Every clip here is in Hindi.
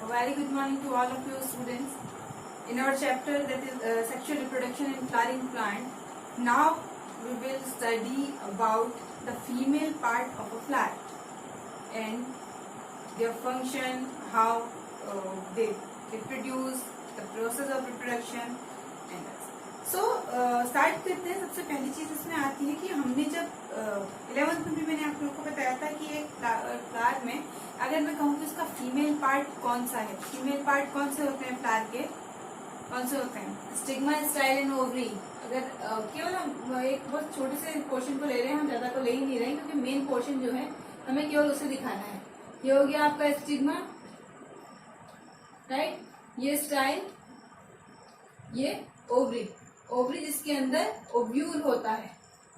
A very good morning to all of you students. In our chapter that is sexual reproduction in flowering plant, now we will study about the female part of a flower and their function, how they reproduce, the process of reproduction and so start करते हैं। सबसे पहली चीज इसमें आती है कि हमने जब 11th में भी मैंने आप लोगों को बताया था कि एक फ्लावर में अगर मैं कहूँ कि उसका फीमेल पार्ट कौन सा है, फीमेल पार्ट कौन से होते हैं फ्लावर के, कौन से होते हैं? Stigma, style and ovary. अगर केवल हम एक बहुत छोटे से पोर्शन को ले रहे हैं, हम ज्यादा को ले ही नहीं रहे क्योंकि मेन पोर्शन जो है हमें केवल उसे दिखाना है। ये हो गया आपका स्टिग्मा, राइट, ये स्टाइल, ये ओवरी। ओवरी जिसके अंदर ओव्यूल होता है,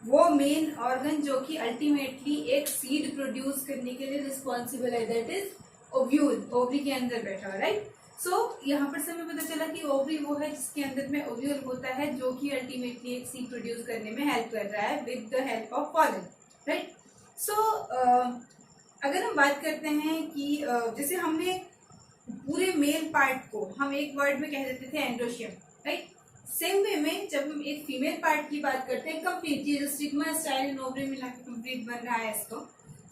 वो मेन ऑर्गन जो कि अल्टीमेटली एक सीड प्रोड्यूस करने के लिए रिस्पॉन्सिबल है, दैट इज ओव्यूल, ओवरी के अंदर बैठा हुआ, राइट। सो यहाँ पर से हमें पता चला कि ओवरी वो है जिसके अंदर में ओव्यूल होता है जो कि अल्टीमेटली एक सीड प्रोड्यूस करने में हेल्प कर रहा है with the help of pollen, right. So अगर हम बात करते हैं कि जैसे हमने पूरे मेल पार्ट को हम एक वर्ड में कह देते थे एंड्रोशियम, राइट। सेम वे में जब हम एक फीमेल पार्ट की बात करते हैं कंप्लीट, ये जो स्टिग्मा, स्टाइल एंड ओवरी मिला के कंप्लीट बन रहा है इसको,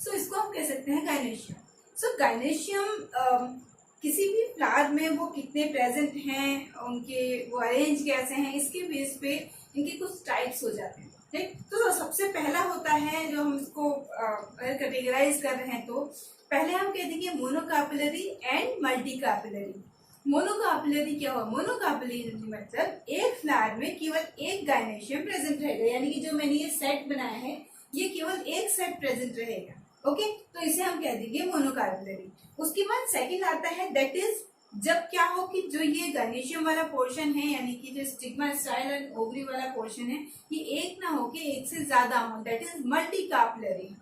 सो इसको हम कह सकते हैं गायनेशियम। सो गायनेशियम किसी भी फ्लावर में वो कितने प्रेजेंट हैं, उनके वो अरेंज कैसे हैं, इसके बेस पे इनके कुछ टाइप्स हो जाते हैं, ठीक। तो सबसे पहला होता है जो हम इसको अगर कैटेगराइज कर रहे हैं तो पहले हम कह देंगे मोनोकापिलरी एंड मल्टीकापिलरी। मोनोकापिलरी क्या हुआ? मोनोकापिलरी मतलब एक फ्लावर में केवल एक गायनेशियम प्रेजेंट रहेगा, यानी कि जो मैंने ये सेट बनाया है ये केवल एक सेट प्रेजेंट रहेगा, ओके। तो इसे हम कह देंगे मोनोकापिलरी। उसके बाद सेकंड आता है दैट इज जब क्या हो कि जो ये गायनेशियम वाला पोर्शन है, यानी कि जो स्टिग्मा, स्टाइल एंड ओवरी वाला पोर्शन है, ये एक ना हो के एक से ज्यादा हो, दैट इज मल्टीकापिलरी।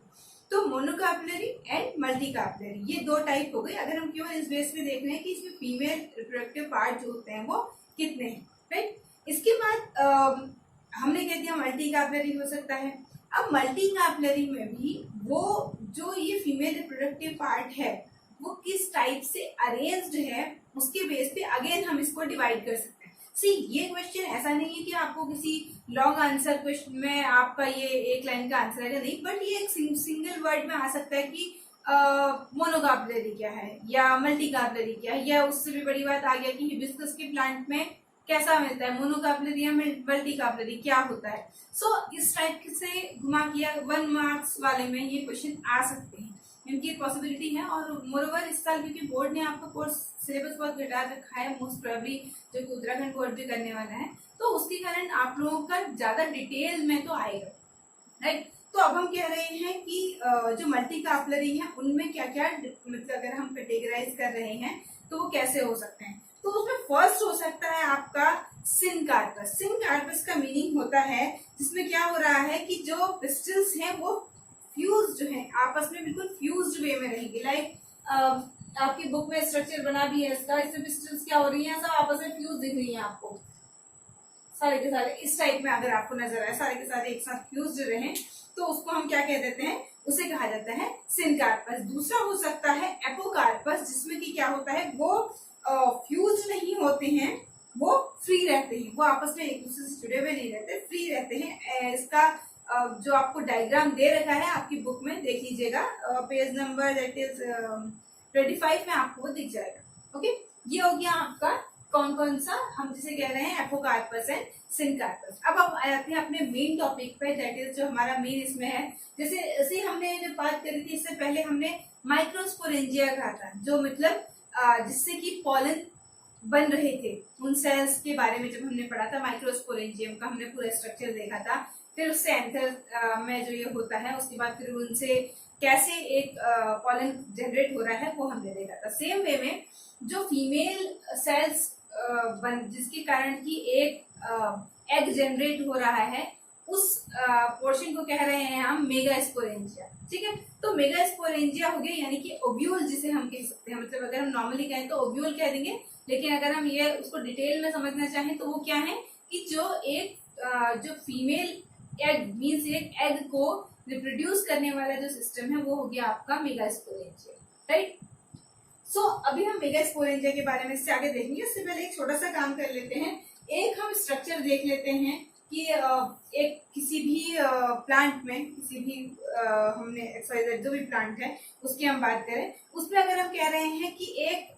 तो मोनोकापिलरी एंड मल्टीकापिलरी ये दो टाइप हो गए। अगर हम केवल इस बेस पे देख रहे हैं कि इसमें फीमेल रिप्रोडक्टिव पार्ट जो होते हैं वो कितने हैं, राइट। इसके बाद हमने कह दिया मल्टीकापिलरी हो सकता है। अब मल्टीकापिलरी में भी वो जो ये फीमेल रिप्रोडक्टिव पार्ट है वो किस टाइप से अरेंज्ड है उसके बेस पे अगेन हम इसको डिवाइड कर सकते हैं। सी ये क्वेश्चन ऐसा नहीं है कि आपको किसी लॉन्ग आंसर क्वेश्चन में आपका ये एक लाइन का आंसर है, नहीं, बट ये एक सिंगल वर्ड में आ सकता है कि मोनोकापिलरी क्या है या मल्टीकापिलरी क्या है, या उससे भी बड़ी बात आ गया कि हिबिस्कस के प्लांट में कैसा मिलता है, मोनोकापिलरी या मल्टीकापिलरी क्या होता है। सो इस टाइप से घुमा किया 1 मार्क्स वाले में ये क्वेश्चन आ सकते हैं, इनकी पॉसिबिलिटी है। और मोरओवर इस साल क्योंकि बोर्ड ने आपका कोर्स सिलेबस बहुत घटा रखा है, मोस्ट प्रोबेबली जो कि उत्तराखंड बोर्ड भी करने वाला है, तो उसके कारण आप लोगों का ज्यादा डिटेल में तो आएगा, राइट। तो अब हम कह रहे हैं कि जो मल्टीकापिलरी है उनमें क्या क्या, मतलब अगर हम कैटेगराइज कर रहे हैं तो वो कैसे हो सकते हैं। तो उसमें फर्स्ट हो सकता है आपका सिनकार्पस। सिनकार्पस का मीनिंग होता है जिसमें क्या हो रहा है कि जो पिस्टल्स हैं वो फ्यूज जो है आपस में बिल्कुल फ्यूज्ड वे में रहेंगे। लाइक आपकी बुक में स्ट्रक्चर बना भी है इसका, इससे पिस्टल्स क्या हो रही हैं, सब आपस में फ्यूज दिख रही हैं आपको, सारे के सारे इस टाइप में अगर आपको नजर आए सारे के सारे एक साथ फ्यूज्ड रहे तो उसको हम क्या कह देते हैं, उसे कहा जाता है सिनकार्पस। दूसरा हो सकता है एपोकार्पस, जिसमें कि क्या होता है वो फ्यूज नहीं होते हैं, वो फ्री रहते हैं, वो आपस में एक दूसरे से जुड़े हुए नहीं रहते, फ्री रहते हैं। इसका जो आपको डायग्राम दे रखा है आपकी बुक में देख लीजिएगा, पेज नंबर दैट इज 25 में आपको वो दिख जाएगा, ओके। ये हो गया आपका कौन कौन सा हम जिसे कह रहे हैं एपोकार्पस एंड सिनकार्पस। अब हम आते हैं अपने मेन टॉपिक पे, दैट इज जो हमारा मेन इसमें है। जैसे हमने जो बात करी थी इससे पहले हमने माइक्रोस्पोरेंजिया कहा था, जो मतलब जिससे कि पॉलन बन रहे थे, उन सेल्स के बारे में जब हमने पढ़ा था माइक्रोस्पोरेंजियम का हमने पूरा स्ट्रक्चर देखा था। फिर उससे एंथर में जो ये होता है उसके बाद फिर उनसे कैसे एक पॉलन जनरेट हो रहा है वो हमने देखा था। सेम वे में जो फीमेल सेल्स जिसके कारण की एक एग जनरेट हो रहा है उस पोर्शन को कह रहे हैं हम मेगास्पोरेंजिया, ठीक है। तो मेगास्पोरेंजिया हो गया, यानी कि ओव्यूल जिसे हम कह सकते हैं, मतलब अगर हम नॉर्मली कहें तो ओव्यूल कह देंगे, लेकिन अगर हम ये उसको डिटेल में समझना चाहें तो वो क्या है कि जो फीमेल एग मीन्स एक एग को रिप्रोड्यूस करने वाला जो सिस्टम है वो हो गया आपका मेगास्पोरेंजिया, राइट। सो अभी हम मेगास्पोरेंजिया के बारे में इससे आगे देखेंगे। उससे पहले एक छोटा सा काम कर लेते हैं। एक हम स्ट्रक्चर देख लेते हैं कि एक किसी भी प्लांट में, किसी भी हमने एक्सवाइजेड जो भी प्लांट है उसकी हम बात करें, उसमें अगर हम कह रहे हैं कि एक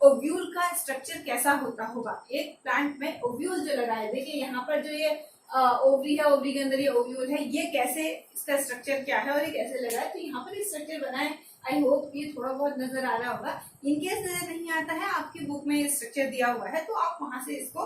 ओव्यूल का स्ट्रक्चर कैसा होता होगा। एक प्लांट में ओव्यूल जो लगा है, देखिए यहाँ पर जो ये ओवरी है, ओवरी के अंदर ये ओव्यूल है, ये कैसे, इसका स्ट्रक्चर क्या है और ये कैसे लगा है। तो यहाँ पर स्ट्रक्चर बना है, आई होप ये थोड़ा बहुत नजर आ रहा होगा। इनकेस नजर नहीं आता है, आपकी बुक में ये स्ट्रक्चर दिया हुआ है तो आप वहां से इसको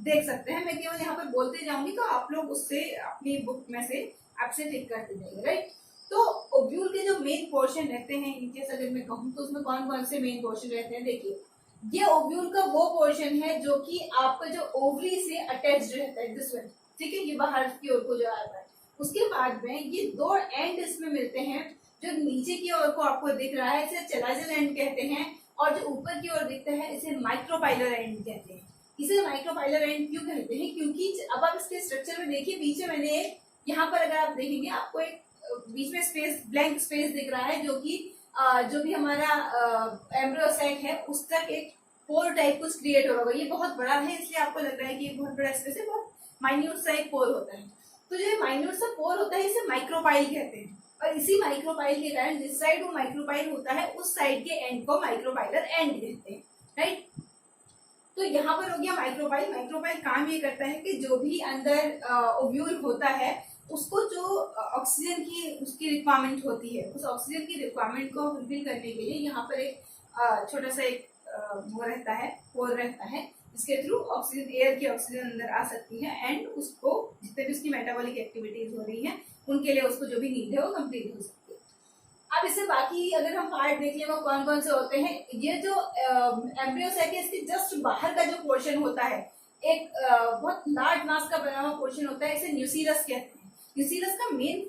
देख सकते हैं। मैं केवल यहाँ पर बोलते जाऊंगी तो आप लोग उससे अपनी बुक में से आपसे टिक करते जाएंगे, राइट। तो ओव्यूल के जो मेन पोर्शन रहते हैं, इनकेस अगर मैं कहूँ तो उसमें कौन कौन से मेन पोर्शन रहते हैं। देखिए, ये ओव्यूल का वो पोर्शन है जो कि आपका जो ओवरी से अटैच्ड रहता है, दिस वन, ठीक है, ये बाहर की ओर को जो आता है। उसके बाद में ये दो एंड इसमें मिलते हैं, जो नीचे की ओर को आपको दिख रहा है इसे चलाजल एंड कहते हैं, और जो ऊपर की ओर दिखता है इसे माइक्रोपाइलर एंड कहते हैं। इसे माइक्रोपाइलर एंड क्यों कहते हैं, क्योंकि अब आप इसके स्ट्रक्चर में देखिए, बीच में मैंने यहाँ पर अगर आप देखेंगे आपको एक बीच में स्पेस, ब्लैंक स्पेस दिख रहा है, जो कि जो भी हमारा एम्ब्रियोसाइक है उस तक एक पोर टाइप कुछ क्रिएट होगा। ये बहुत बड़ा है इसलिए आपको लग रहा है कि बहुत बड़ा स्पेस है, बहुत माइन्यूट सा एक पोर होता है। तो जो माइन्यूट सा पोर होता है इसे माइक्रोपाइल कहते हैं, और इसी माइक्रोपाइल के कारण जिस साइड वो माइक्रोपाइल होता है उस साइड के एंड को माइक्रोपाइलर एंड कहते हैं, राइट। तो यहाँ पर हो गया माइक्रोपाइल। माइक्रोपाइल काम ये करता है कि जो भी अंदर ओव्यूल होता है उसको जो ऑक्सीजन की उसकी रिक्वायरमेंट होती है, उस ऑक्सीजन की रिक्वायरमेंट को फुलफिल करने के लिए यहाँ पर एक छोटा सा एक वो रहता है, पोर रहता है, जिसके थ्रू ऑक्सीजन, एयर की ऑक्सीजन अंदर आ सकती है एंड उसको जितने भी उसकी मेटाबॉलिक एक्टिविटीज हो रही है उनके लिए उसको जो भी नीड है वो कंप्लीट हो सकती है। अब इससे बाकी अगर हम पार्ट देख लें वो कौन कौन से होते हैं। ये जो एम्ब्रियोसाइक है इसके जस्ट बाहर का जो पोर्शन होता है, एक बहुत लार्ज मास का बना हुआ पोर्शन होता है, इसे न्यूसीरस कहते हैं। न्यूसीरस का मेन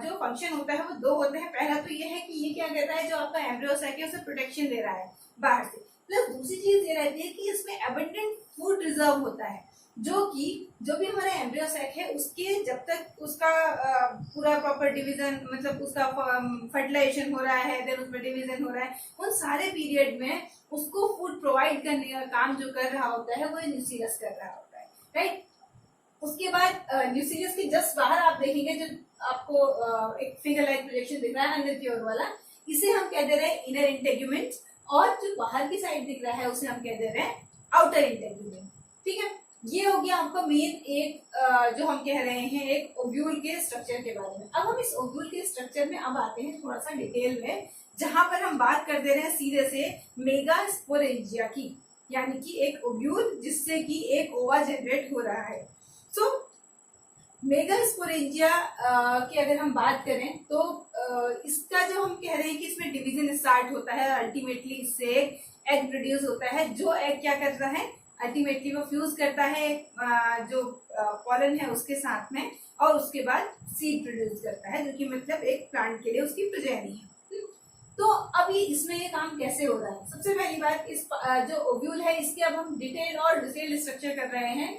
जो फंक्शन होता है वो दो होते हैं। पहला तो ये है कि ये क्या कहता है, जो आपका एम्ब्रियोसाइक है उसे प्रोटेक्शन दे रहा है बाहर से, प्लस दूसरी चीज ये रहती है कि इसमें एबंडेंट फूड रिजर्व होता है, जो कि जो भी हमारा एम्ब्रियोसाइक है उसके जब तक उसका पूरा प्रॉपर डिवीजन, मतलब उसका फर्टिलाइजेशन हो रहा है, देन उसमें डिवीजन हो रहा है, उन सारे पीरियड में उसको फूड प्रोवाइड करने का काम जो कर रहा होता है वो न्यूसीरस कर रहा होता है, राइट। उसके बाद न्यूसीरस के जस्ट बाहर आप देखेंगे जो आपको एक फिंगर लाइक प्रोजेक्शन दिख रहा है अंदर की ओर वाला, इसे हम कह दे रहे हैं इनर इंटेग्यूमेंट, और जो बाहर की साइड दिख रहा है उसे हम कह दे रहे हैं आउटर इंटेग्यूमेंट, ठीक है। ये हो गया आपका मेन एक जो हम कह रहे हैं एक ओव्यूल के स्ट्रक्चर के बारे में। अब हम इस ओव्यूल के स्ट्रक्चर में अब आते हैं थोड़ा सा डिटेल में, जहां पर हम बात कर दे रहे हैं सीधे से मेगास्पोरेंजिया की, यानी कि एक ओव्यूल जिससे कि एक ओवा जनरेट हो रहा है। सो मेगास्पोरेंजिया की अगर हम बात करें तो इसका जो हम कह रहे हैं कि इसमें डिवीजन स्टार्ट होता है, अल्टीमेटली इससे एग प्रोड्यूस होता है। जो एग क्या करता है, अल्टीमेटली वो फ्यूज करता है जो पॉलन है उसके साथ में, और उसके बाद सीड प्रोड्यूस करता है, जो कि मतलब एक प्लांट के लिए उसकी प्रजननी है। तो अभी इसमें ये काम कैसे हो रहा है, सबसे पहली बात, इस जो ओव्यूल है इसके अब हम डिटेल और डिटेल स्ट्रक्चर कर रहे हैं।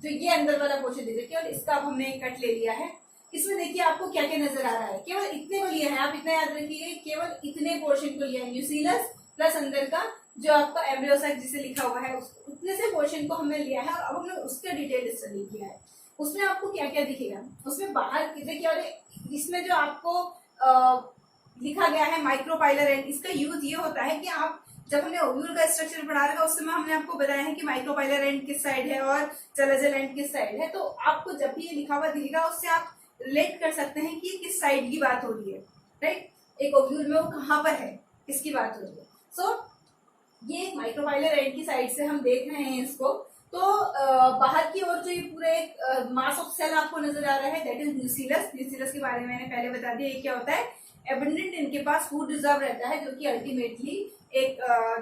जो ये अंदर वाला पोर्शन देखिए, केवल इसका अब हमने कट ले लिया है। इसमें देखिए आपको क्या क्या नजर आ रहा है, केवल इतने को लिया है, आप इतना याद रखिए, केवल इतने पोर्शन को लिया है, न्यूसीलस प्लस अंदर का जो आपका एम्ब्रियोसाइक जिसे लिखा हुआ है उतने से पोर्शन को हमने लिया है, और अब हमने उसका डिटेल स्टडी किया है। उसमें आपको क्या क्या दिखेगा, उसमें बाहर देखिए, और इसमें जो आपको लिखा गया है माइक्रोपाइलर एंड, इसका यूज ये होता है कि आप जब हमने ओव्यूल का स्ट्रक्चर पढ़ा रखा उस समय हमने आपको बताया है कि माइक्रोपाइलर एंड किस साइड है और चलाजल एंड किस साइड है। तो आपको जब भी ये लिखा हुआ दिखेगा उससे आप रिलेट कर सकते हैं कि किस साइड की बात हो रही है, राइट। एक ओव्यूल में वो कहाँ पर है, किसकी बात हो रही है। सो ये एक माइक्रोपाइलर एंड की साइड से हम देख रहे हैं इसको। तो बाहर की ओर जो ये पूरा एक मास ऑफ सेल आपको नजर आ रहा है, दैट इज न्यूसीलस। न्यूसीलस के बारे में मैंने पहले बता दिया, ये क्या होता है, एबंडेंट इनके पास फूड रिजर्व रहता है, जो कि अल्टीमेटली एक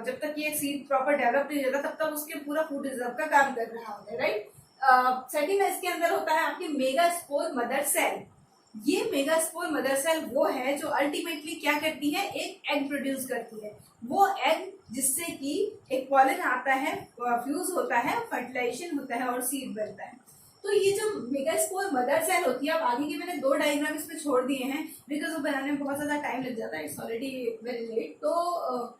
जब तक ये सीड प्रॉपर डेवलप नहीं होता तब तक उसके पूरा फूड रिजर्व का काम कर रहा होता है, राइट। सेकंड इसके अंदर होता है आपकी मेगास्पोर मदर सेल। ये मेगास्पोर मदर सेल वो है जो अल्टीमेटली क्या करती है, एक एग प्रोड्यूस करती है। वो एग जिससे कि एक पॉलन आता है, फ्यूज होता है, फर्टिलाइजेशन होता है और सीड बनता है। तो ये जो मेगास्पोर मदर सेल होती है, अब आगे के मैंने 2 डायग्राम इसमें छोड़ दिए हैं बिकॉज वो बनाने में बहुत ज्यादा टाइम लग जाता है, इट्स ऑलरेडी वेरी लेट। तो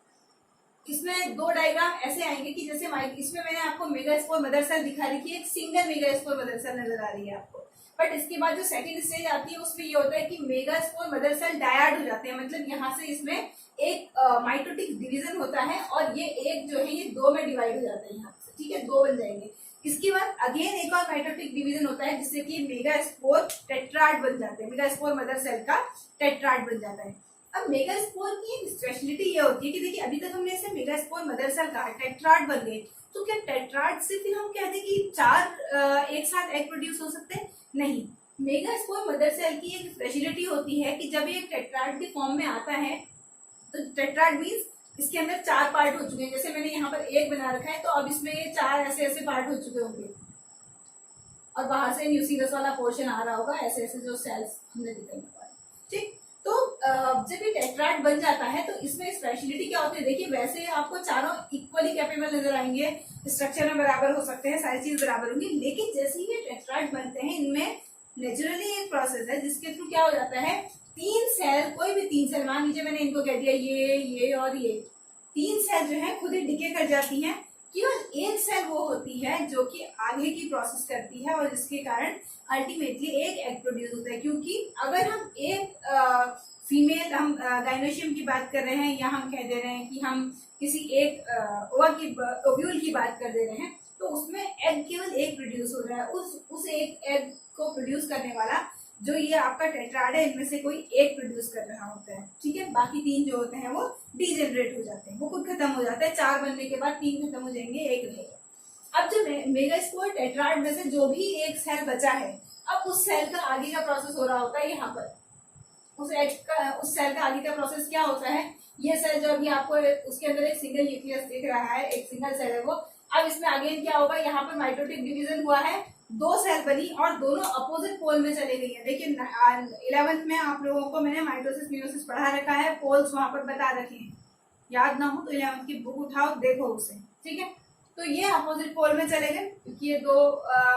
इसमें दो डायग्राम ऐसे आएंगे कि जैसे इसमें मैंने आपको मेगास्पोर मदर सेल दिखा रही थी, एक सिंगल मेगास्पोर मदर सेल नजर आ रही है आपको। बट इसके बाद जो सेकंड स्टेज आती है उसमें ये होता है कि मेगास्पोर मदर सेल डायड हो जाते हैं, मतलब यहाँ से इसमें एक माइटोटिक डिवीजन होता है और ये एक जो है ये दो में डिवाइड हो जाता है यहाँ से, ठीक है, दो बन जाएंगे। इसके बाद अगेन एक और माइटोटिक डिवीजन होता है जिससे कि मेगास्पोर टेट्राड बन जाते हैं, मेगास्पोर मदर सेल का टेट्राड बन जाता है। अब मेगास्पोर की स्पेशलिटी ये होती है कि देखिए अभी तक हमने इसे मेगास्पोर मदर सेल कहा, टेट्राड बन गए, तो क्या टेट्राड से फिर हम कहते हैं कि चार एक साथ एग प्रोड्यूस हो सकते हैं? नहीं, मेगास्पोर मदर सेल की एक स्पेशलिटी होती है कि जब ये टेट्राड के फॉर्म में आता है तो टेट्राड मीन्स इसके अंदर चार पार्ट हो चुके हैं, जैसे मैंने यहाँ पर एक बना रखा है तो अब इसमें ये चार ऐसे ऐसे पार्ट हो चुके होंगे और बाहर से न्यूक्लियस वाला पोर्शन आ रहा होगा, ऐसे ऐसे जो सेल्स हमने दिखाई पाए, ठीक। तो जब ये टेट्राड बन जाता है तो इसमें स्पेशलिटी क्या होती है, देखिए वैसे आपको चारों इक्वली कैपेबल नजर आएंगे, स्ट्रक्चर में बराबर हो सकते हैं, सारी चीज बराबर होंगी, लेकिन जैसे ही ये टेट्राड बनते हैं इनमें नेचुरली एक प्रोसेस है जिसके थ्रू क्या हो जाता है, तीन सेल, कोई भी तीन सेल, मान लीजिए मैंने इनको कह दिया ये और ये, तीन सेल जो है खुद ही डिके कर जाती हैं, केवल एक सेल वो होती है जो कि आगे की प्रोसेस करती है और जिसके कारण अल्टीमेटली एक एग प्रोड्यूस होता है। क्योंकि अगर हम एक फीमेल, हम गाइनोशियम की बात कर रहे हैं या हम कह दे रहे हैं कि हम किसी एक ओव्यूल की बात कर दे रहे हैं, तो उसमें एग केवल एक प्रोड्यूस हो रहा है, उस एक एग को प्रोड्यूस करने वाला जो ये आपका टेट्राड है इनमें से कोई एक प्रोड्यूस कर रहा होता है, ठीक है। बाकी तीन जो होते हैं वो डीजेनरेट हो जाते हैं, वो खुद खत्म हो जाता है, चार बनने के बाद तीन खत्म हो जाएंगे, एक रहेगा। अब जो मेगास्पोर टेट्राड में से जो भी एक सेल बचा है, अब उस सेल का आगे का प्रोसेस हो रहा होता है यहाँ पर, उस सेल का आगे का प्रोसेस क्या होता है, ये सेल जो अभी आपको उसके अंदर एक सिंगल न्यूक्लियस दिख रहा है, एक सिंगल सेल है वो, अब इसमें अगेन क्या होगा, यहाँ पर माइटोटिक डिवीजन हुआ है, दो सेल बनी और दोनों अपोजिट पोल में चले गई है। देखिए 11th में आप लोगों को मैंने माइटोसिस मियोसिस पढ़ा रखा है, पोल्स वहां पर बता रखे हैं, याद ना हो तो 11th की बुक उठाओ देखो उसे, ठीक है। तो ये अपोजिट पोल में चले गए क्योंकि ये दो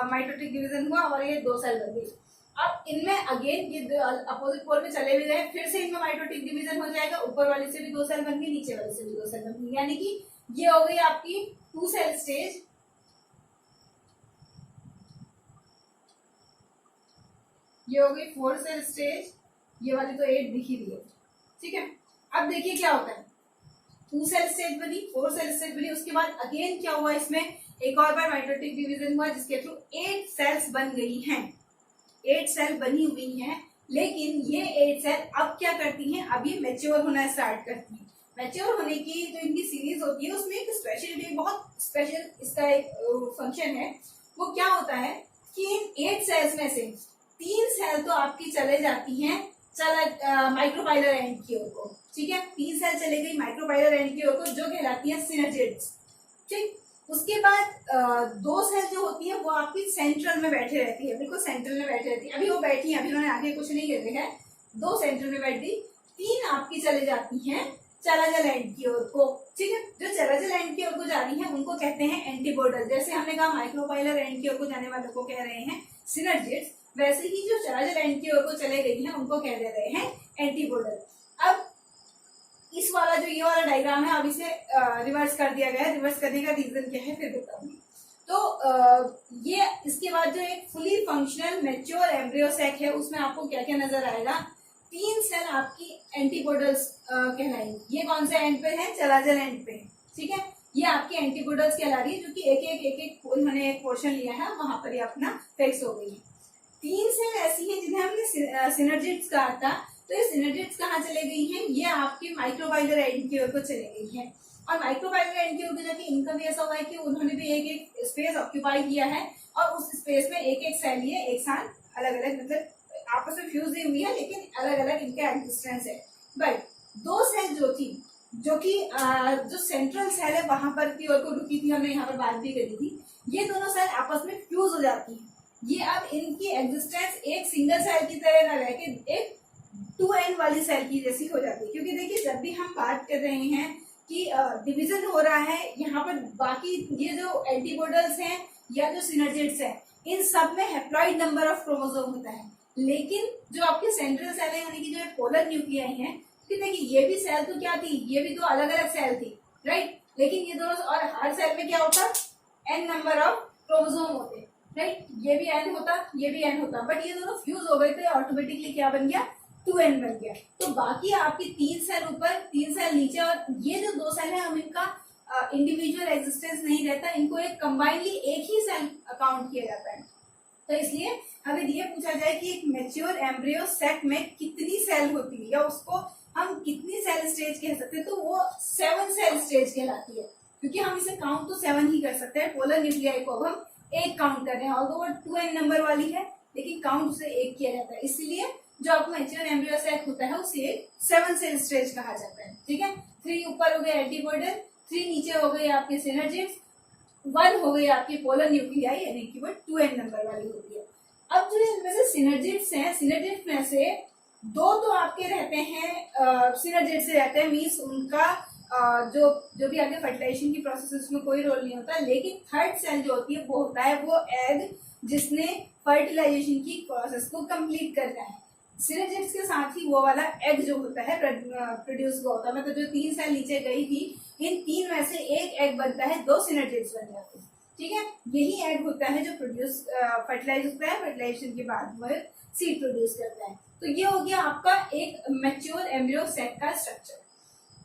माइटोटिक डिवीजन हुआ और ये दो सेल बन गई। अब इनमें अगेन ये अपोजिट पोल में चले भी गए, फिर से इनमें माइटोटिक डिवीजन हो जाएगा, ऊपर वाले से भी दो सेल बन गई, नीचे वाले से भी दो सेल बन गई, यानी कि ये हो गई आपकी 2 सेल स्टेज, ये हो गई 4 सेल स्टेज, ये वाली तो 8 दिख ही रही है, ठीक है। अब देखिए क्या होता है, 2 सेल स्टेज बनी, 4 सेल स्टेज बनी, उसके बाद अगेन क्या हुआ, इसमें एक और बार माइटोटिक डिवीजन हुआ जिसके थ्रू 8 सेल्स बन गई हैं, 8 सेल बनी हुई हैं। लेकिन ये 8 सेल अब क्या करती हैं, अब ये मैच्योर होना स्टार्ट करती हैं। मैच्योर होने की जो इनकी सीरीज होती है उसमें एक स्पेशलिटी, बहुत स्पेशल इसका एक फंक्शन है, वो क्या होता है कि इन 8 सेल्स में से 3 सेल तो आपकी चले जाती हैं माइक्रोपाइलर एंड की ओर को, ठीक है, 3 सेल चले गई माइक्रोपाइलर एंड की ओर को जो कहलाती है सिनर्जिड्स, ठीक। उसके बाद 2 सेल जो होती है वो आपकी सेंट्रल में बैठे रहती है, बिल्कुल सेंट्रल में बैठे रहती है, अभी वो बैठी है, अभी उन्होंने आगे कुछ नहीं कर रहे हैं, 2 सेंट्रल में बैठ गई, 3 आपकी चले जाती हैं चलाजल एंड की ओर को, ठीक है। जो चलाजल एंड की ओर को जा रही है उनको कहते हैं एंटीपोडल, जैसे हमने कहा माइक्रोपाइलर एंड की ओर को जाने वालों को कह रहे हैं सिनर्जिड्स, वैसे ही जो चलाजल एंड की ओर को चले गई हैं उनको कह दे रहे हैं एंटीपोडल। अब इस वाला जो ये वाला डायग्राम है अब इसे रिवर्स कर दिया गया है, रिवर्स करने का रीजन क्या है फिर बताऊंगी। तो ये इसके बाद जो एक fully functional mature embryo sac है उसमें आपको क्या क्या नजर आएगा, 3 सेल आपकी एंटीपोडल्स कहलाएंगी, ये कौन से एंड पे है, चलाजल एंड पे, ठीक है, ये आपकी एंटीपोडल्स कहला रही है जो कि एक उन्होंने एक पोर्शन लिया है वहां पर ये अपना फिक्स हो गई है। 3 सेल ऐसी हैं जिन्हें हमने सिनर्जिड्स कहा था, तो ये सिनर्जिड्स कहाँ चले गई हैं, ये आपके माइक्रोपाइलर एंड की ओर को चले गई हैं, और माइक्रोपाइलर एंड की ओर जाके इनका भी ऐसा हुआ है कि उन्होंने भी एक एक स्पेस ऑक्यूपाई किया है और उस स्पेस में एक एक सेल लिए एक साथ अलग अलग, मतलब आपस में फ्यूज नहीं हुई है लेकिन अलग अलग इनके एग्जिस्टेंस है। बट 2 सेल जो थी, जो कि जो सेंट्रल सेल है वहां पर की ओर को रुकी थी, हमने यहाँ पर बात भी करी थी, ये दोनों सेल आपस में फ्यूज हो जाती है, ये अब इनकी एग्जिस्टेंस एक सिंगल सेल की तरह न रह के एक 2n वाली सेल की जैसी हो जाती है। क्योंकि देखिए जब भी हम बात कर रहे हैं कि डिवीजन हो रहा है, यहाँ पर बाकी ये जो एंटीपोडल्स हैं या जो सिनर्जिड्स हैं इन सब में हैप्लॉइड नंबर ऑफ क्रोमोसोम होता है, लेकिन जो आपके सेंट्रल सेल है यानी कि जो पोलर न्यूक्लियाई है, देखिए ये भी सेल तो क्या थी, ये भी तो अलग अलग सेल थी, राइट। लेकिन ये दोनों, और हर सेल में क्या होता, n नंबर ऑफ क्रोमोसोम होते, राइट। ये भी n होता, ये भी n होता, बट ये दोनों फ्यूज हो गए थे, ऑटोमेटिकली क्या बन गया, 2n बन गया। तो बाकी आपकी 3 सेल ऊपर, 3 सेल नीचे, और ये जो 2 सेल है हम इनका इंडिविजुअल एग्जिस्टेंस नहीं रहता, इनको एक कंबाइनली एक ही सेल अकाउंट किया जाता है। तो इसलिए अगर ये पूछा जाए कि एक मैच्योर एम्ब्रियो सेट में कितनी सेल होती है या उसको हम कितनी सेल स्टेज कह सकते हैं, तो वो 7 सेल स्टेज कहलाती है, क्योंकि हम इसे काउंट तो 7 ही कर सकते हैं। पोलर न्यूक्लियाई को अब हम 1 काउंट कर रहे हैं, ऑल्दो वो 2n नंबर वाली है, लेकिन काउंट उसे 1 किया जाता है। इसलिए जो आपको मैच्योर एम्ब्रियो सेट होता है उसे 7 सेल स्टेज कहा जाता है, ठीक है। 3 ऊपर हो गए एंटीपोडल, 3 नीचे हो गए आपके सिनर्जिड्स, 1 हो गई आपकी पोलर न्यूक्लियाई, यानी कि वो 2n नंबर वाली होती है। अब जो इनमें से सिनर्जिड्स हैं, सिनर्जिड्स में से 2 तो आपके रहते हैं, सिनर्जिड से रहते हैं, मीन्स उनका जो भी आगे फर्टिलाइजेशन की प्रोसेस में कोई रोल नहीं होता, लेकिन थर्ड सेल जो होती है वो होता है वो एग, जिसने फर्टिलाइजेशन की प्रोसेस को कंप्लीट करना है। सिनर्जिड्स के साथ ही वो वाला एग जो होता है प्रोड्यूस हुआ होता है, मतलब जो 3 सेल नीचे गई थी, इन 3 में से एक एग बनता है, 2 सिनर्जिड्स बन जाते हैं, ठीक है। यही एग होता है जो प्रोड्यूस फर्टिलाइज होता है, फर्टिलाइजेशन के बाद वह सीड प्रोड्यूस करता है। तो ये हो गया आपका एक मैच्योर एम्ब्रियो सेट का स्ट्रक्चर।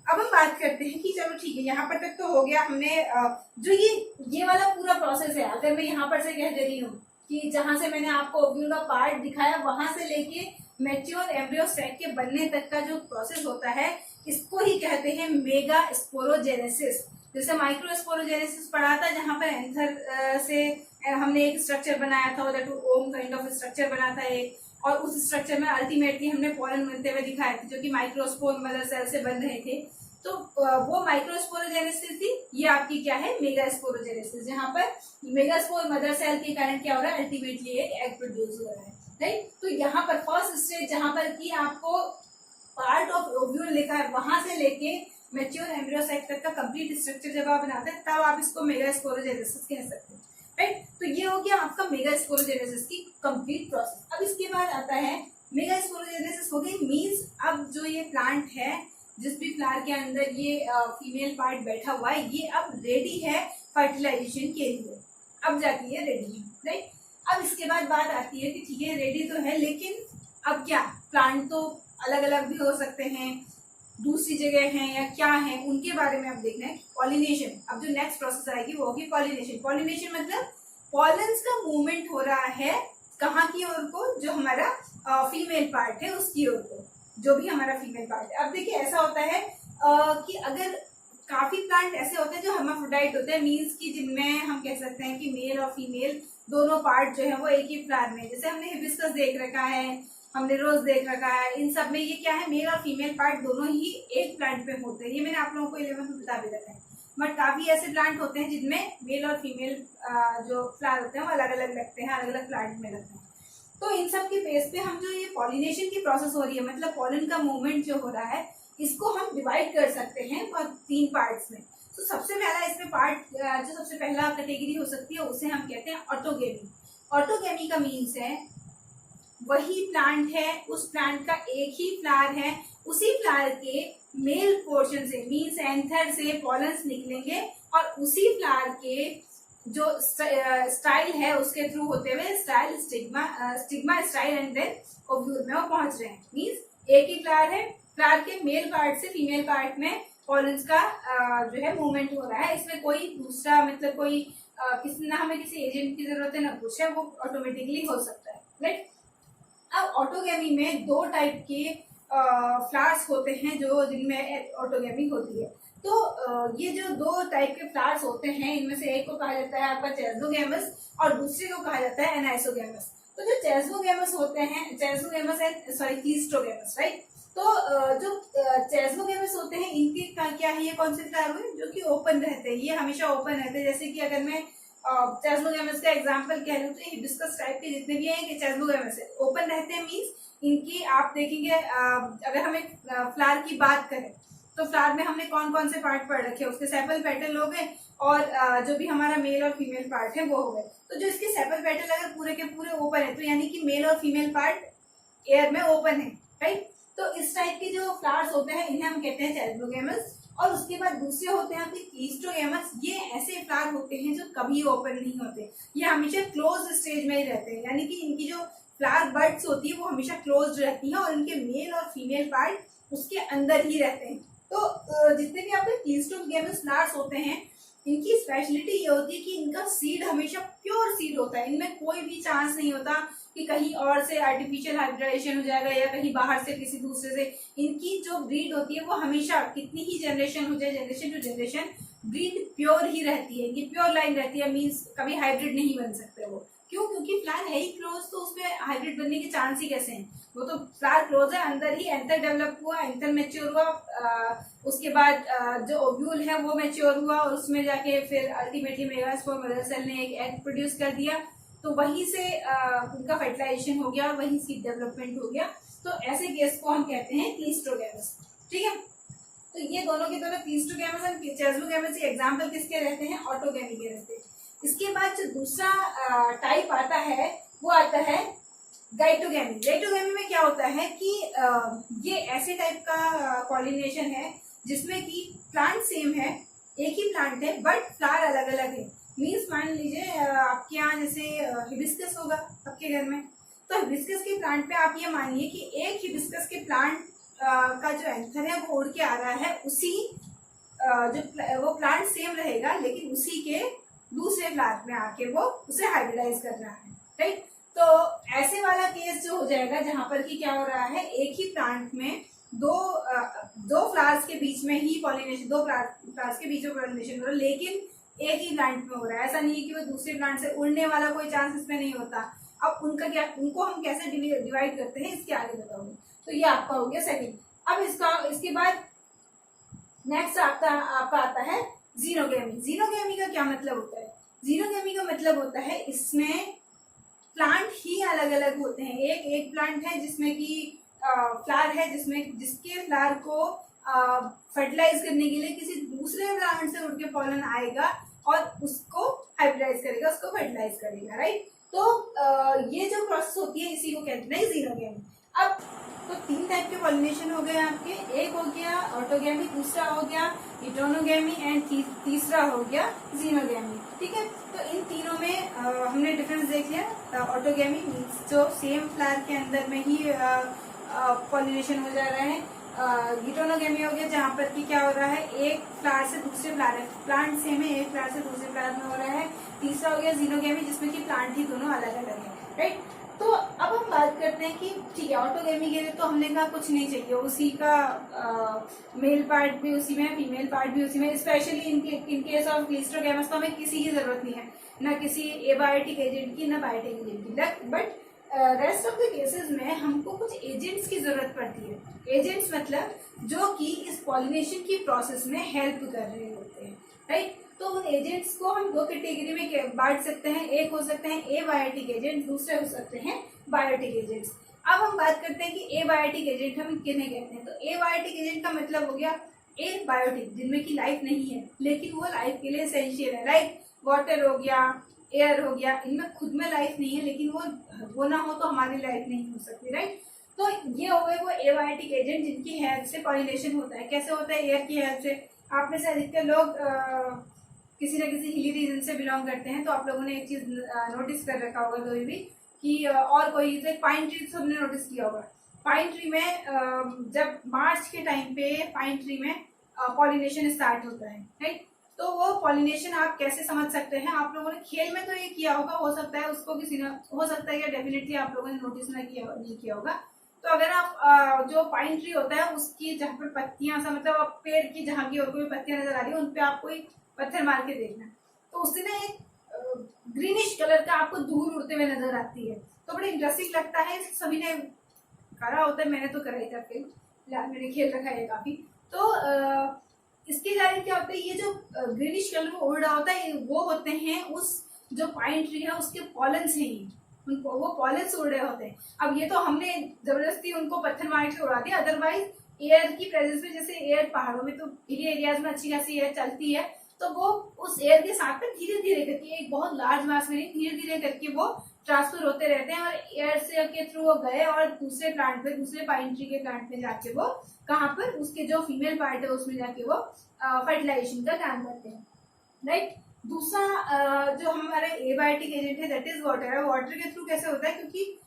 अब हम बात करते हैं कि चलो ठीक है, यहाँ पर तक तो हो गया, हमने जो ये वाला पूरा प्रोसेस है, अगर मैं यहाँ पर से कह दे रही हूँ कि जहां से मैंने आपको ओव्यूल का पार्ट दिखाया वहां से लेके मैच्योर एम्ब्रियो सेट के बनने तक का जो प्रोसेस होता है, इसको ही कहते हैं मेगा स्पोरोजेनेसिस। जैसे माइक्रो स्पोरोजेनेसिस पढ़ा था, जहां पर एंथर से हमने एक स्ट्रक्चर बनाया था, that um kind of structure बना था एक, और उस स्ट्रक्चर में अल्टीमेटली हमने पॉलन बनते हुए दिखाए थे, जो कि माइक्रोस्पोर मदर सेल से बन रहे थे। तो वो माइक्रोस्पोरोजेनेसिस थी, ये आपकी क्या है, मेगा स्पोरोजेनेसिस, जहां पर मेगास्पोर मदर सेल के कारण क्या हो रहा है, अल्टीमेटली एक एग प्रोड्यूस हो रहा है, राइट। तो यहाँ पर फर्स्ट स्टेज जहां पर कि आपको पार्ट ऑफ ओव्यूल लिखा है, वहां से लेके मैच्योर एम्ब्रियो सेट तक का कंप्लीट स्ट्रक्चर जब आप बनाते हैं, तब आप इसको मेगा स्पोरोजेनेसिस कह सकते हैं, राइट। तो ये हो गया आपका मेगा स्पोरोजेनेसिस की कंप्लीट प्रोसेस। अब इसके बाद आता है मेगा स्पोरोजेनेसिस हो गई, मीन्स अब जो ये प्लांट है, जिस भी फ्लावर के अंदर ये फीमेल पार्ट बैठा हुआ है, ये अब रेडी है फर्टिलाइजेशन के लिए, अब जाके ये रेडी है, राइट। अब इसके बाद बात आती है कि ठीक है रेडी तो है, लेकिन अब क्या, प्लांट तो अलग अलग भी हो सकते हैं, दूसरी जगह हैं या क्या है, उनके बारे में अब देखना है। पॉलिनेशन, अब जो नेक्स्ट प्रोसेस आएगी वो होगी पॉलिनेशन। पॉलिनेशन मतलब पॉलन्स का मूवमेंट हो रहा है कहाँ की ओर को, जो हमारा फीमेल पार्ट है उसकी ओर को, जो भी हमारा फीमेल पार्ट है। अब देखिए ऐसा होता है कि अगर काफी प्लांट ऐसे होते हैं जो हर्माफ्रोडाइट होते हैं, मीन्स कि जिनमें हम कह सकते हैं कि मेल और फीमेल दोनों पार्ट जो है वो एक ही फ्लावर में, जैसे हमने हिबिस्कस देख रखा है, हमने रोज देख रखा है, इन सब में ये क्या है, मेल और फीमेल पार्ट दोनों ही एक प्लांट में होते हैं। ये मैंने आप लोगों को 11th में बता भी रखा है। बट काफी ऐसे प्लांट होते हैं जिनमें मेल और फीमेल जो फ्लावर होते हैं वो अलग अलग लगते हैं, अलग अलग प्लांट में लगते हैं। तो इन सब के बेस पे हम जो ये पॉलिनेशन की प्रोसेस हो रही है, मतलब पॉलन का मूवमेंट जो हो रहा है, इसको हम डिवाइड कर सकते हैं 3 पार्ट्स में। तो सबसे पहला इसमें पार्ट, जो सबसे पहला कैटेगरी हो सकती है, उसे हम कहते हैं ऑटोगेमी। ऑटोगेमी का मीन्स है वही प्लांट है, उस प्लांट का एक ही फ्लावर है, उसी फ्लावर के मेल पोर्शन से, मीन्स एंथर से पॉलन्स निकलेंगे और उसी फ्लावर के जो स्टाइल है उसके थ्रू होते हुए style, stigma style and then ovule में वो पहुंच रहे हैं। मीन्स एक ही फ्लावर है, फ्लावर के मेल पार्ट से फीमेल पार्ट में पॉलन्स का जो है मूवमेंट हो रहा है। इसमें कोई दूसरा मतलब कोई ना हमें किसी एजेंट की जरूरत है ना कुछ है, वो ऑटोमेटिकली हो सकता है, राइट। अब ऑटोगेमी में 2 टाइप के फ्लावर्स होते हैं जो जिनमें ऑटोगेमी होती है। तो ये जो 2 टाइप के फ्लावर्स होते हैं, इनमें से एक को कहा जाता है आपका चेस्मोगेमस और दूसरे को कहा जाता है एनाइसोगेमस। तो जो चेस्मोगेमस होते हैं, चेस्मोगेमस एंड सॉरी क्लीस्टोगेमस, राइट। तो जो चेस्मोगेमस होते हैं, इनके क्या है, ये कौन से फ्लावर हुए जो कि ओपन रहते हैं, ये हमेशा ओपन रहते हैं। जैसे कि अगर मैं चेस्मोगेमस का एग्जांपल कह लूं तो हिबिस्कस टाइप के जितने भी हैं कि चेस्मोगेमस है, ओपन रहते हैं। मीन्स इनकी आप देखेंगे, अगर हम एक फ्लावर की बात करें तो फ्लावर में हमने कौन कौन से पार्ट पढ़ रखे हैं, उसके सेपल पेटल हो गए और जो भी हमारा मेल और फीमेल पार्ट है वो हो गए। तो जो इसके सेपल पेटल अगर पूरे के पूरे ओपन है, तो यानी कि मेल और फीमेल पार्ट एयर में ओपन है, राइट। तो इस टाइप के जो फ्लावर्स होते हैं इन्हें हम कहते हैं चेस्मोगेमस। और उसके बाद दूसरे होते हैं आपके क्लीस्टोगैमस। ये ऐसे फ्लावर होते हैं जो कभी ओपन नहीं होते, ये हमेशा क्लोज स्टेज में ही रहते हैं, यानी कि इनकी जो फ्लावर बड्स होती है वो हमेशा क्लोज रहती है और इनके मेल और फीमेल पार्ट उसके अंदर ही रहते हैं। तो जितने भी आपके क्लीस्टोगैमस फ्लावर्स होते हैं इनकी स्पेशलिटी ये होती है कि इनका सीड हमेशा प्योर सीड होता है, इनमें कोई भी चांस नहीं होता कि कहीं और से आर्टिफिशियल हाइब्रिडाइजेशन हो जाएगा या कहीं बाहर से किसी दूसरे से। इनकी जो ब्रीड होती है वो हमेशा कितनी ही जनरेशन हो जाए, generation to generation breed pure ही रहती है, इनकी प्योर लाइन रहती है, मीन्स कभी हाइब्रिड नहीं बन सकते वो। क्यों? क्योंकि फ्लावर है ही क्लोज, तो उसमें हाइब्रिड बनने के चांस ही कैसे हैं? वो तो फ्लावर क्लोज है, अंदर ही एंथर डेवलप हुआ, एंथर मैच्योर हुआ, उसके बाद जो ओव्यूल है वो मैच्योर हुआ और उसमें जाके फिर अल्टीमेटली मेगास्पोर मदर सेल ने एक एग प्रोड्यूस कर दिया, तो वहीं से उनका फर्टिलाइजेशन हो गया और वहीं सीड डेवलपमेंट हो गया। तो ऐसे केस को हम कहते हैं क्लीस्टोगैमस। ठीक है, तो ये दोनों के दोनों क्लीस्टोगैमस और चेस्मोगैमस के एग्जाम्पल किसके रहते हैं? ऑटोगैमी के रहते हैं। इसके बाद जो दूसरा टाइप आता है वो आता है गाइटोगैमी। गाइटोगैमी में क्या होता है कि ये ऐसे टाइप का पॉलिनेशन है जिसमें कि प्लांट सेम है, एक ही प्लांट है बट फ्लावर अलग अलग है। मीन्स मान लीजिए आपके यहाँ जैसे हिबिस्कस होगा आपके घर में, तो हिबिस्कस के प्लांट पे आप ये मानिए कि एक हिबिस्कस के प्लांट का जो एंथर है वो उड़ के आ रहा है, उसी जो वो प्लांट सेम रहेगा लेकिन उसी के दूसरे फ्लावर में आके वो उसे हाइब्रिडाइज कर रहा है। राइट, तो ऐसे वाला केस जो हो जाएगा जहां पर कि क्या हो रहा है, एक ही प्लांट में दो फ्लावर्स के बीच में ही पॉलिनेशन, दो फ्लावर्स के बीच में पॉलिनेशन हो रहा है लेकिन एक ही प्लांट में हो रहा है। ऐसा नहीं है कि वो दूसरे प्लांट से उड़ने वाला कोई चांस इसमें नहीं होता। अब उनको हम कैसे डिवाइड करते हैं इसके आगे बताऊंगी। तो ये आपका हो गया सेकंड। अब इसके बाद नेक्स्ट आपका आता है जीनोगैमी। जीनोगैमी का क्या मतलब होता है? जीनोगैमी का मतलब होता है इसमें प्लांट ही अलग अलग होते हैं। एक प्लांट है जिसमें कि फ्लावर है जिसके फ्लावर को फर्टिलाइज करने के लिए किसी दूसरे प्लांट से उड़ के पॉलन आएगा और उसको हाइब्रिडाइज करेगा, उसको फर्टिलाइज करेगा। राइट, तो ये जो प्रोसेस होती है इसी को कहते हैं जीनोगैमी। अब तो तीन टाइप के पॉलिनेशन हो गए आपके, एक हो गया ऑटोगैमी, दूसरा हो गया हेटेरोगैमी एंड तीसरा हो गया जीनोगैमी। ठीक है, तो इन तीनों में हमने डिफरेंस देख लिया। ऑटोगैमी मीन्स जो सेम फ्लावर के अंदर में ही पॉलिनेशन हो जा रहा है। हेटेरोगैमी हो गया जहाँ पर कि क्या हो रहा है, एक फ्लावर से दूसरे फ्लावर, प्लांट सेम है, एक फ्लावर से दूसरे फ्लावर में हो रहा है। तीसरा हो गया जीनोगैमी जिसमें कि प्लांट ही दोनों अलग अलग है। राइट, तो अब हम बात करते हैं कि ठीक है ऑटोगैमी के लिए तो हमने कहा कुछ नहीं चाहिए, उसी का मेल पार्ट भी उसी में, फीमेल पार्ट भी उसी में। स्पेशली इन केस ऑफ क्लीस्टोगैमस तो हमें किसी की जरूरत नहीं है, ना किसी एबायोटिक एजेंट की, ना बायोटिक एजेंट की। But rest of the cases में हमको कुछ एजेंट्स की जरूरत पड़ती है। एजेंट्स मतलब जो कि इस पॉलिनेशन की प्रोसेस में हेल्प कर रहे होते हैं। राइट, तो उन एजेंट्स को हम दो कैटेगरी में बांट सकते हैं। एक हो सकते हैं एबायोटिक एजेंट, दूसरे हो सकते हैं बायोटिक एजेंट्स। अब हम बात करते हैं कि एबायोटिक एजेंट हम किन्हें कहते हैं। तो एबायोटिक एजेंट का मतलब हो गया एबायोटिक, जिनमें की लाइफ नहीं है लेकिन वो लाइफ के लिए एसेंशियल है। लाइक वाटर हो गया, एयर हो गया, इनमें खुद में लाइफ नहीं है लेकिन वो ना हो तो हमारी लाइफ नहीं हो सकती। राइट, तो ये हो गए वो एबायोटिक एजेंट जिनकी हेल्प से पॉलिनेशन होता है। कैसे होता है? एयर की हेल्प से। आप में से अधिकतर लोग किसी न किसी हिली रीजन से बिलोंग करते हैं, तो आप लोगों ने एक चीज नोटिस कर रखा होगा कभी भी कि और कोई पाइन ट्री सबने नोटिस किया होगा। पाइन ट्री में जब मार्च के टाइम पे पाइन ट्री में पॉलिनेशन स्टार्ट होता है। राइट, तो वो पॉलिनेशन आप कैसे समझ सकते हैं? आप लोगों ने खेल में तो ये किया होगा, हो सकता है उसको किसी ने, हो सकता है या डेफिनेटली आप लोगों ने नोटिस नहीं किया होगा। तो अगर आप जो पाइन ट्री होता है उसकी जहाँ पर पत्तियां सा मतलब पेड़ की जहाँ की और कोई पत्तियां नजर आ रही है उन पे आप कोई पत्थर मार के देखना, तो उससे ना एक ग्रीनिश कलर का आपको धूल उड़ते हुए नजर आती है। तो बड़ा इंटरेस्टिंग लगता है, सभी ने करा होता है, मैंने तो करा ही था, फिर मैंने खेल रखा है काफी। तो इसके कारण क्या होता है, ये जो ग्रीनिश कलर में उड़ रहा होता है वो होते हैं उस जो पाइन ट्री है उसके पॉलन से ही उनको वो पॉलन से उड़ रहे होते हैं। अब ये तो हमने जबरदस्ती उनको पत्थर मार के उड़ा दिया, अदरवाइज एयर की प्रेजेंस में, जैसे एयर पहाड़ों में तो हिली एरियाज में अच्छी खासी एयर चलती है, तो वो उस एयर के साथ में धीरे धीरे करके, एक बहुत लार्ज मास में नहीं, धीरे धीरे करके वो ट्रांसफर होते रहते हैं और एयर से के थ्रू वो गए और दूसरे प्लांट पे, दूसरे पाइन ट्री के प्लांट में जाके वो कहाँ पर उसके जो फीमेल पार्ट है उसमें जाके वो फर्टिलाइजेशन का काम करते हैं, राइट। दूसरा जो हमारा एबायोटिक एजेंट है दैट इज वाटर। वाटर के थ्रू कैसे होता है, क्योंकि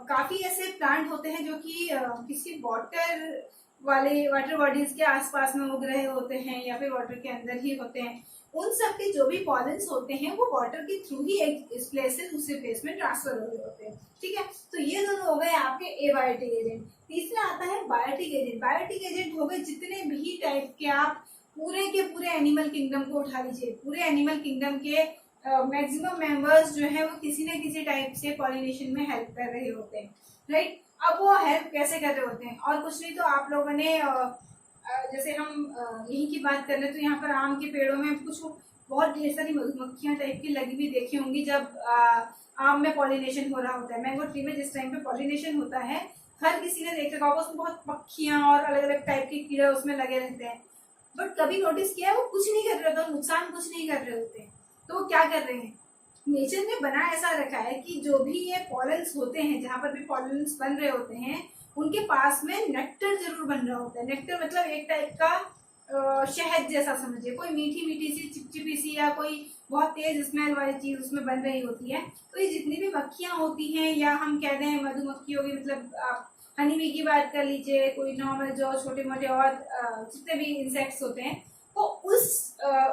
काफी ऐसे प्लांट होते हैं जो कि किसी वाटर वाले वाटर बॉडीज के आसपास में उग रहे होते हैं या फिर वाटर के अंदर ही होते हैं। उन सब के जो भी पॉलेंस होते हैं वो वाटर के थ्रू ही एक इस प्लेस से दूसरे प्लेस में ट्रांसफर हो रहे होते हैं, ठीक है। तो ये दोनों हो गए आपके एबायोटिक एजेंट। तीसरा आता है बायोटिक एजेंट। बायोटिक एजेंट हो गए जितने भी टाइप के आप पूरे के पूरे एनिमल किंगडम को उठा लीजिए, पूरे एनिमल किंगडम के मैक्सिमम मेंबर्स जो है वो किसी न किसी टाइप से पॉलिनेशन में हेल्प कर रहे होते हैं, राइट। अब वो हेल्प कैसे कर रहे होते हैं, और कुछ नहीं तो आप लोगों ने जैसे हम यही की बात कर ले तो यहाँ पर आम के पेड़ों में कुछ बहुत ढेर सारी मधुमक्खियां टाइप की लगी हुई देखी होंगी जब आम में पॉलिनेशन हो रहा होता है। मैंगो ट्री में जिस टाइम पे पॉलिनेशन होता है हर किसी ने देखा होगा उसमें बहुत मक्खियां और अलग अलग टाइप के कीड़े उसमें लगे रहते हैं, बट कभी नोटिस किया है वो कुछ नहीं कर रहे होते, नुकसान कुछ नहीं कर रहे होते। तो वो क्या कर रहे हैं, नेचर ने बना ऐसा रखा है कि जो भी ये पॉलेंस होते हैं, जहां पर भी पॉलेंस बन रहे होते हैं, उनके पास में नेक्टर जरूर बन रहा होता है। नेक्टर मतलब एक टाइप का शहद जैसा समझिए, कोई मीठी मीठी सी चिपचिपी सी या कोई बहुत तेज स्मेल वाली चीज उसमें बन रही होती है। तो ये जितनी भी मक्खियां होती हैं या हम कह दें मधुमक्खी होगी, मतलब आप हनी बी की बात कर लीजिए, कोई नॉर्मल जो छोटे मोटे और जितने भी इंसेक्ट्स होते हैं, वो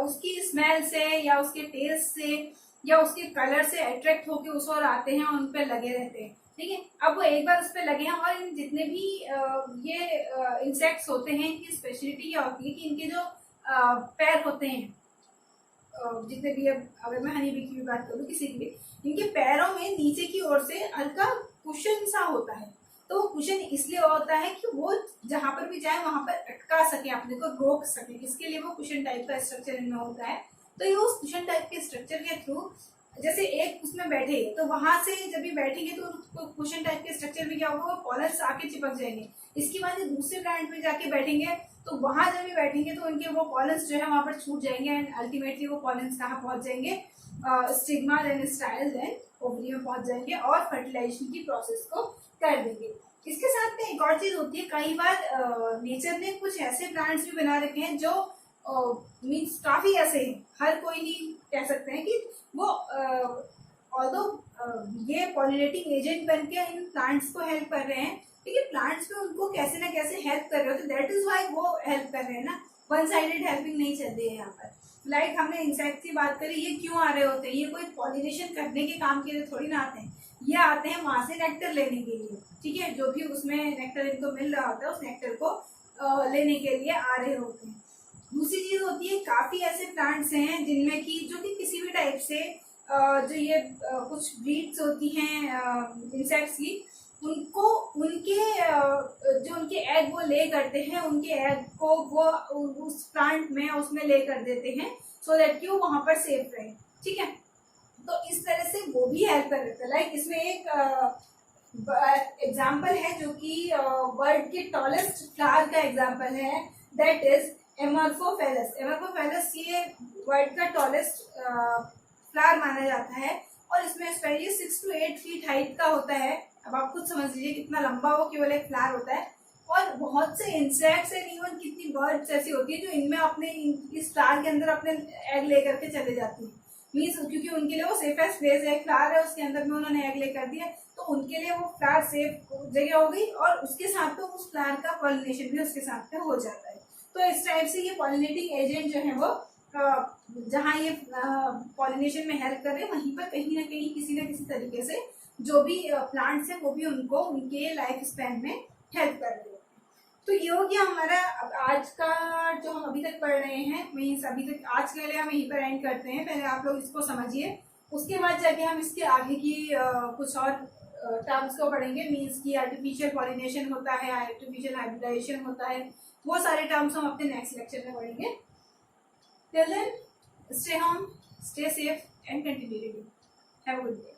उसकी स्मेल से या उसके टेस्ट से या उसके कलर से अट्रैक्ट होके उस और आते हैं और उन पे लगे रहते हैं, ठीक है। अब वो एक बार उस पे लगे हैं और इन जितने भी ये इंसेक्ट्स होते हैं इनकी स्पेशलिटी क्या होती है कि इनके जो पैर होते हैं, जितने भी, अब अगर मैं हनी बी की भी बात करूँ किसी की भी, इनके पैरों में नीचे की ओर से हल्का कुशन सा होता है। तो वो कुशन इसलिए होता है कि वो जहां पर भी जाए वहां पर अटका सके, अपने को रोक सके, इसके लिए वो कुशन टाइप का स्ट्रक्चर इनमें होता है। तो ये उस कुशन टाइप के स्ट्रक्चर के थ्रू जैसे एक उसमें बैठे तो वहां से जब भी बैठेंगे तो कुशन टाइप के स्ट्रक्चर में क्या होगा, वो पॉलर्स आके चिपक जाएंगे। इसके बाद जब दूसरे प्लांट में जाके बैठेंगे तो वहां जब भी बैठेंगे तो उनके वो पॉलर्स जो है वहां पर छूट जाएंगे एंड अल्टीमेटली वो पॉलर्स कहाँ पहुंच जाएंगे, stigma then style then ovary में पहुंच जाएंगे और फर्टिलाइजेशन की प्रोसेस को कर देंगे। इसके साथ में एक और चीज होती है, कई बार नेचर ने कुछ ऐसे प्लांट्स भी बना रखे हैं जो मीन्स काफी ऐसे हैं, हर कोई नहीं कह सकते हैं कि वो ऑल्दो ये पॉलिनेटिंग एजेंट बन के इन प्लांट्स को हेल्प कर रहे हैं, लेकिन प्लांट्स में उनको कैसे ना कैसे हेल्प कर रहे होते, दैट इज वाई वो हेल्प कर रहे हैं ना, वन साइडेड हेल्पिंग नहीं चल रही है यहाँ पर। लाइक हमने इंसेक्ट की बात करी, ये क्यों आ रहे होते हैं, ये कोई पॉलिनेशन करने के काम के लिए थोड़ी ना आते हैं, ये आते हैं वहां से नेक्टर लेने के लिए, ठीक है। जो भी उसमें नेक्टर इनको मिल रहा होता है उस नेक्टर को लेने के लिए आ रहे होते हैं। दूसरी चीज होती है, काफी ऐसे प्लांट्स हैं जिनमें कि जो कि किसी भी टाइप से जो ये कुछ ब्रीड्स होती हैं इंसेक्ट्स की, उनको उनके जो उनके एग वो ले करते हैं, उनके एग को वो उस प्लांट में उसमें ले कर देते हैं सो दैट कि वो वहां पर सेफ रहे, ठीक है। तो इस तरह से वो भी हेल्प कर देते हैं। लाइक इसमें एक एग्जाम्पल है जो कि वर्ल्ड के टॉलेस्ट फ्लावर का एग्जाम्पल है, दैट इज एमरफोफेलस। एमरफोफेलस ये वर्ल्ड का टॉलेस्ट फ्लावर माना जाता है और इसमें स्पेशली 6 to 8 फीट हाइट का होता है। अब आप खुद समझ लीजिए कितना लंबा वो केवल एक फ्लावर होता है। और बहुत से इंसेक्ट्स एंड इवन कितनी बर्ड्स ऐसी होती है जो इनमें अपने इस फ्लावर के अंदर अपने एग लेकर के चले जाती है, मीन्स क्योंकि उनके लिए वो सेफेस्ट प्लेस है, फ्लावर है उसके अंदर में उन्होंने एग लेकर दिया तो उनके लिए वो फ्लावर सेफ जगह हो गई और उसके साथ तो उस फ्लावर का पॉलिनेशन भी उसके साथ में हो जाता है। तो इस टाइप से ये पॉलिनेटिंग एजेंट जो है वो जहाँ ये पॉलिनेशन में हेल्प कर रहे हैं वहीं पर कहीं ना कहीं किसी न किसी तरीके से जो भी प्लांट्स हैं वो भी उनको उनके लाइफ स्पैन में हेल्प कर रहे हैं। तो ये हो गया हमारा आज का जो हम अभी तक पढ़ रहे हैं, मीन्स अभी तक आज के लिए हम यहीं पर एंड करते हैं। पहले आप लोग इसको समझिए, उसके बाद जाके हम इसके आगे की कुछ और टर्म्स को पढ़ेंगे। मीन्स की आर्टिफिशियल पॉलिनेशन होता है, आर्टिफिशियल हाइब्रिडाइजेशन होता है, वो सारे टर्म्स हम अपने नेक्स्ट लेक्चर में पढ़ेंगे। Till then, stay home, stay safe and continue reading. Have a good day.